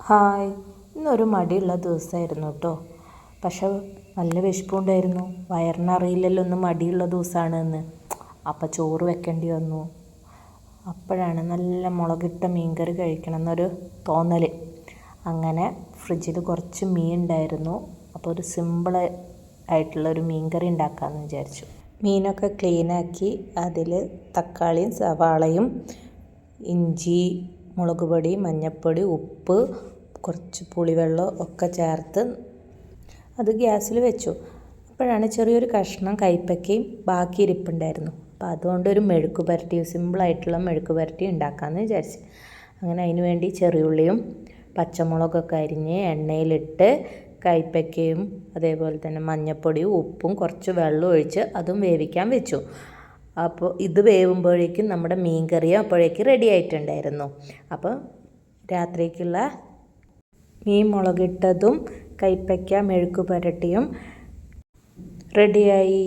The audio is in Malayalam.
ഹായ്, ഇന്നൊരു മടിയുള്ള ദിവസമായിരുന്നു കേട്ടോ. പക്ഷെ നല്ല വിശപ്പുണ്ടായിരുന്നു. വയറിനറിയില്ലല്ലോ ഒന്ന് മടിയുള്ള ദിവസമാണെന്ന്. അപ്പം ചോറ് വെക്കേണ്ടി വന്നു. അപ്പോഴാണ് നല്ല മുളകിട്ട മീൻകറി കഴിക്കണം എന്നൊരു തോന്നൽ. അങ്ങനെ ഫ്രിഡ്ജിൽ കുറച്ച് മീൻ ഉണ്ടായിരുന്നു. അപ്പോൾ ഒരു സിമ്പിൾ ആയിട്ടുള്ളൊരു മീൻകറി ഉണ്ടാക്കാമെന്ന് വിചാരിച്ചു. മീനൊക്കെ ക്ലീനാക്കി അതിൽ തക്കാളിയും സവാളയും ഇഞ്ചി, മുളക് പൊടി, മഞ്ഞൾപ്പൊടി, ഉപ്പ്, കുറച്ച് പുളിവെള്ളം ഒക്കെ ചേർത്ത് അത് ഗ്യാസിൽ വെച്ചു. അപ്പോഴാണ് ചെറിയൊരു കഷ്ണം കൈപ്പക്കയും ബാക്കി ഇരിപ്പുണ്ടായിരുന്നു. അപ്പോൾ അതുകൊണ്ടൊരു മെഴുക്ക് പുരട്ടി, സിമ്പിളായിട്ടുള്ള മെഴുക്ക് പുരട്ടി ഉണ്ടാക്കാമെന്ന് വിചാരിച്ചു. അങ്ങനെ അതിന് വേണ്ടി ചെറിയുള്ളിയും പച്ചമുളകൊക്കെ അരിഞ്ഞ് എണ്ണയിലിട്ട് കൈപ്പക്കയും അതേപോലെ തന്നെ മഞ്ഞൾപ്പൊടിയും ഉപ്പും കുറച്ച് വെള്ളം ഒഴിച്ച് അതും വേവിക്കാൻ വെച്ചു. അപ്പോൾ ഇത് വേവുമ്പോഴേക്കും നമ്മുടെ മീൻ കറിയും അപ്പോഴേക്കും റെഡി ആയിട്ടുണ്ടായിരുന്നു. അപ്പോൾ രാത്രിക്കുള്ള മീൻ മുളകിട്ടതും കൈപ്പയ്ക്ക മെഴുക്ക് പുരട്ടിയും റെഡിയായി.